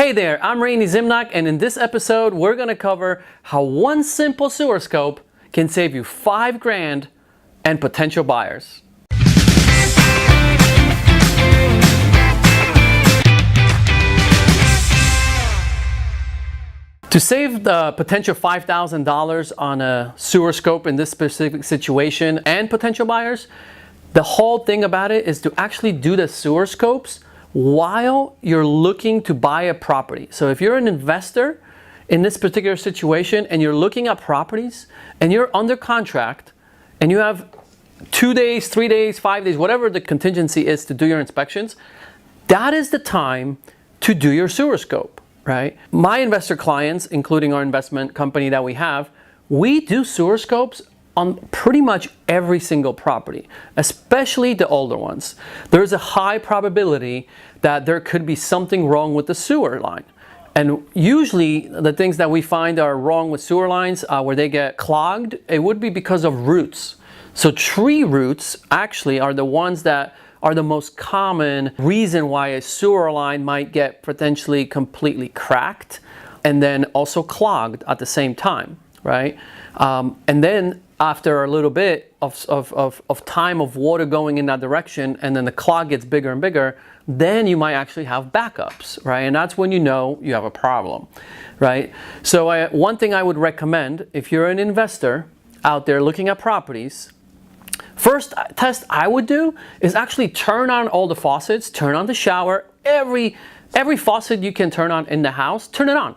Hey there, I'm Randy Zimnak, and in this episode, we're gonna cover how one simple sewer scope can save you $5,000 and potential buyers. To save the potential $5,000 on a sewer scope in this specific situation and potential buyers, the whole thing about it is to actually do the sewer scopes while you're looking to buy a property. So if you're an investor in this particular situation and you're looking at properties and you're under contract and you have 2 days, 3 days, 5 days, whatever the contingency is to do your inspections, that is the time to do your sewer scope, right? My investor clients, including our investment company that we have, we do sewer scopes on pretty much every single property, especially the older ones. There's a high probability that there could be something wrong with the sewer line. And usually the things that we find are wrong with sewer lines where they get clogged, it would be because of roots. So tree roots actually are the ones that are the most common reason why a sewer line might get potentially completely cracked and then also clogged at the same time, right? And then after a little bit of time of water going in that direction, and then the clog gets bigger and bigger, then you might actually have backups, right? And that's when you know you have a problem, right? So one thing I would recommend, if you're an investor out there looking at properties, first test I would do is actually turn on all the faucets, turn on the shower, every faucet you can turn on in the house, turn it on,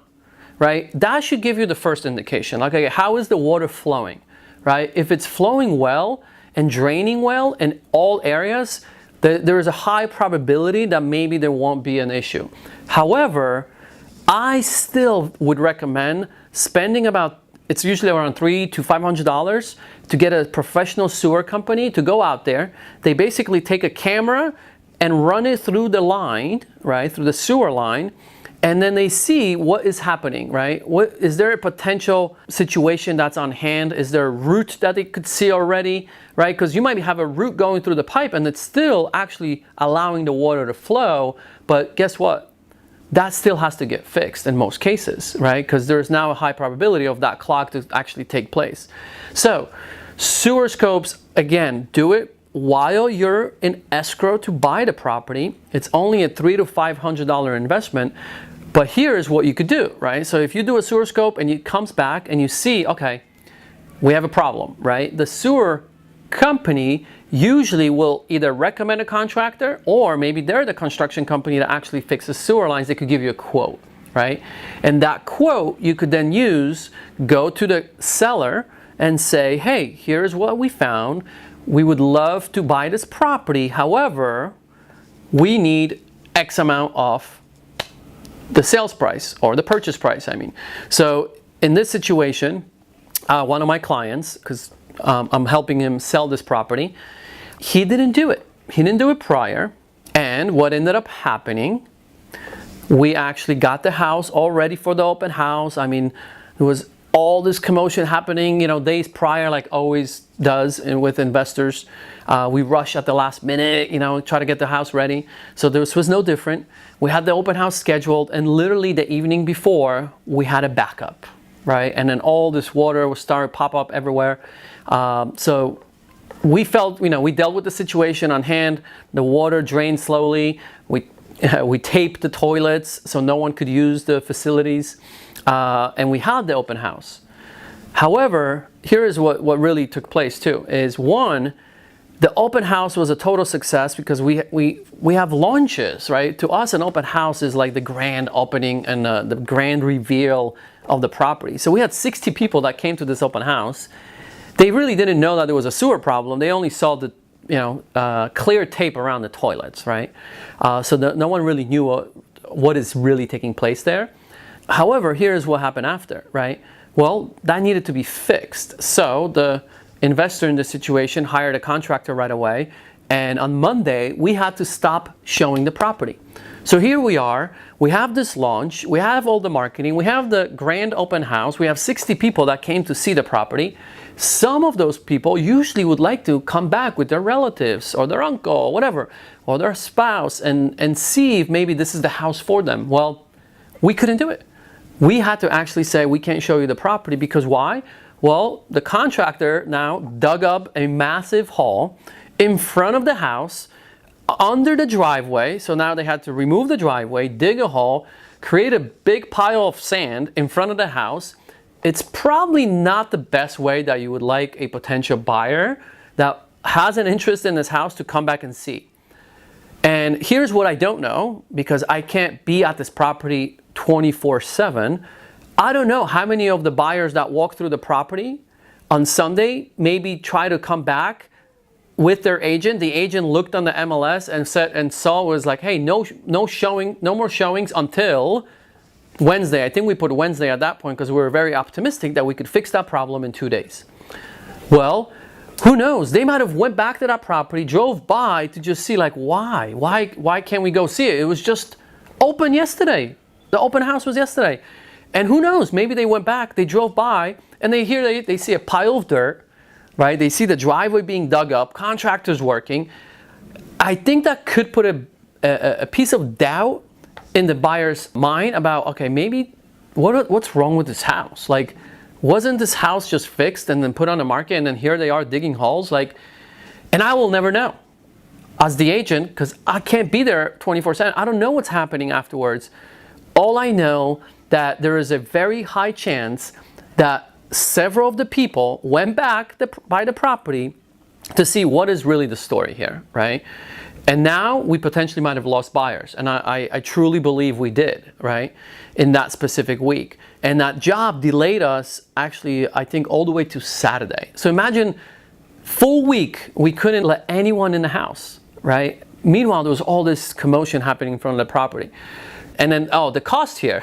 right? That should give you the first indication. Like, okay, how is the water flowing? Right? If it's flowing well and draining well in all areas, there is a high probability that maybe there won't be an issue. However, I still would recommend spending it's usually around $300 to $500 to get a professional sewer company to go out there. They basically take a camera and run it through the line, right? Through the sewer line. And then they see what is happening, right? Is there a potential situation that's on hand? Is there a root that they could see already, right? Because you might have a root going through the pipe and it's still actually allowing the water to flow, but guess what? That still has to get fixed in most cases, right? Because there's now a high probability of that clog to actually take place. So sewer scopes, again, do it while you're in escrow to buy the property. It's only a $300 to $500 investment. But here's what you could do, right? So if you do a sewer scope and it comes back and you see, okay, we have a problem, right? The sewer company usually will either recommend a contractor or maybe they're the construction company that actually fixes sewer lines. They could give you a quote, right? And that quote you could then use, go to the seller and say, hey, here's what we found. We would love to buy this property. However, we need X amount of the sales price or the purchase price, I mean. So in this situation, one of my clients, because I'm helping him sell this property, he didn't do it. He didn't do it prior. And what ended up happening, we actually got the house all ready for the open house. I mean, there was all this commotion happening, days prior, like always does and with investors. We rush at the last minute, try to get the house ready. So this was no different. We had the open house scheduled, and literally the evening before, we had a backup, right? And then all this water was starting to pop up everywhere. So we felt, we dealt with the situation on hand. The water drained slowly. We taped the toilets so no one could use the facilities. And we had the open house. However, here is what really took place too, is one, the open house was a total success because we have launches, right? To us, an open house is like the grand opening and the grand reveal of the property. So we had 60 people that came to this open house. They really didn't know that there was a sewer problem. They only saw the clear tape around the toilets, right? So no one really knew what is really taking place there. However, here's what happened after, right? Well, that needed to be fixed. So the investor in this situation hired a contractor right away. And on Monday, we had to stop showing the property. So here we are, we have this launch, we have all the marketing, we have the grand open house, we have 60 people that came to see the property. Some of those people usually would like to come back with their relatives or their uncle or whatever, or their spouse and see if maybe this is the house for them. Well, We couldn't do it. We had to actually say we can't show you the property because why? Well, the contractor now dug up a massive hole in front of the house under the driveway. So now they had to remove the driveway, dig a hole, create a big pile of sand in front of the house. It's probably not the best way that you would like a potential buyer that has an interest in this house to come back and see. And here's what I don't know, because I can't be at this property 24/7. I don't know how many of the buyers that walk through the property on Sunday maybe try to come back with their agent. The agent looked on the MLS and said and saw was like, hey, no more showings until Wednesday. I think we put Wednesday at that point because we were very optimistic that we could fix that problem in 2 days. Well, who knows? They might have went back to that property, drove by to just see like why can't we go see it? It was just open yesterday. The open house was yesterday. And who knows? Maybe they went back, they drove by, and they see a pile of dirt, right? They see the driveway being dug up, contractors working. I think that could put a piece of doubt in the buyer's mind about, okay, maybe what's wrong with this house? Like, wasn't this house just fixed and then put on the market and then here they are digging holes? Like, and I will never know as the agent because I can't be there 24/7. I don't know what's happening afterwards. All I know that there is a very high chance that several of the people went back by the property to see what is really the story here, right? And now we potentially might have lost buyers. And I truly believe we did, right? In that specific week. And that job delayed us actually, I think, all the way to Saturday. So imagine full week, we couldn't let anyone in the house, right? Meanwhile, there was all this commotion happening in front of the property. And then, the cost here.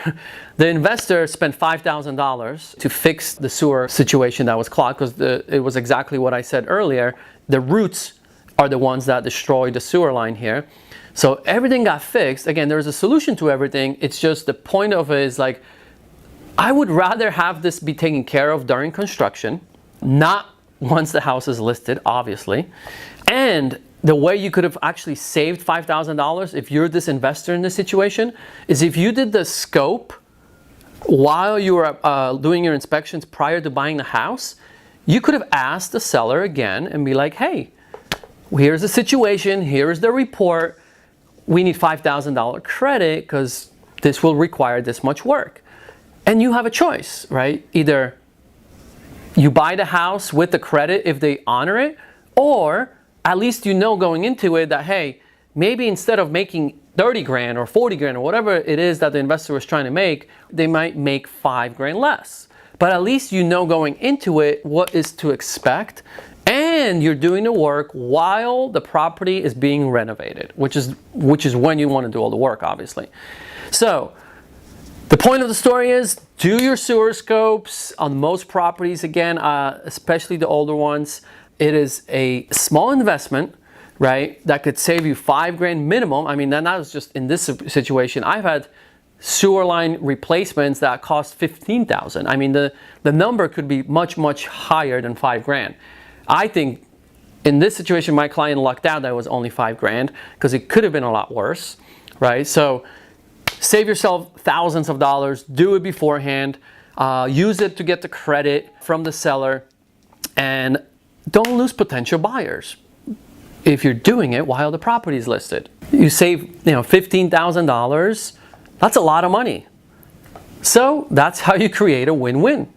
The investor spent $5,000 to fix the sewer situation that was clogged because it was exactly what I said earlier. The roots are the ones that destroyed the sewer line here. So everything got fixed. Again, there's a solution to everything. It's just the point of it is like, I would rather have this be taken care of during construction, not once the house is listed, obviously. And the way you could have actually saved $5,000 if you're this investor in this situation is if you did the scope while you were doing your inspections prior to buying the house, you could have asked the seller again and be like, hey, here's the situation, here is the report, we need $5,000 credit because this will require this much work. And you have a choice, right? Either you buy the house with the credit if they honor it, or at least you know going into it that, hey, maybe instead of making 30 grand or 40 grand or whatever it is that the investor was trying to make, they might make 5 grand less. But at least you know going into it what is to expect, and you're doing the work while the property is being renovated, which is when you want to do all the work, obviously. So the point of the story is do your sewer scopes on most properties. Again, especially the older ones. It is a small investment, right, that could save you 5 grand minimum. I mean, that was just in this situation. I've had sewer line replacements that cost $15,000. I mean, the number could be much, much higher than 5 grand. I think in this situation, my client lucked out that it was only 5 grand because it could have been a lot worse, right? So save yourself thousands of dollars, do it beforehand, use it to get the credit from the seller, and don't lose potential buyers if you're doing it while the property is listed. You save, $15,000. That's a lot of money. So that's how you create a win-win.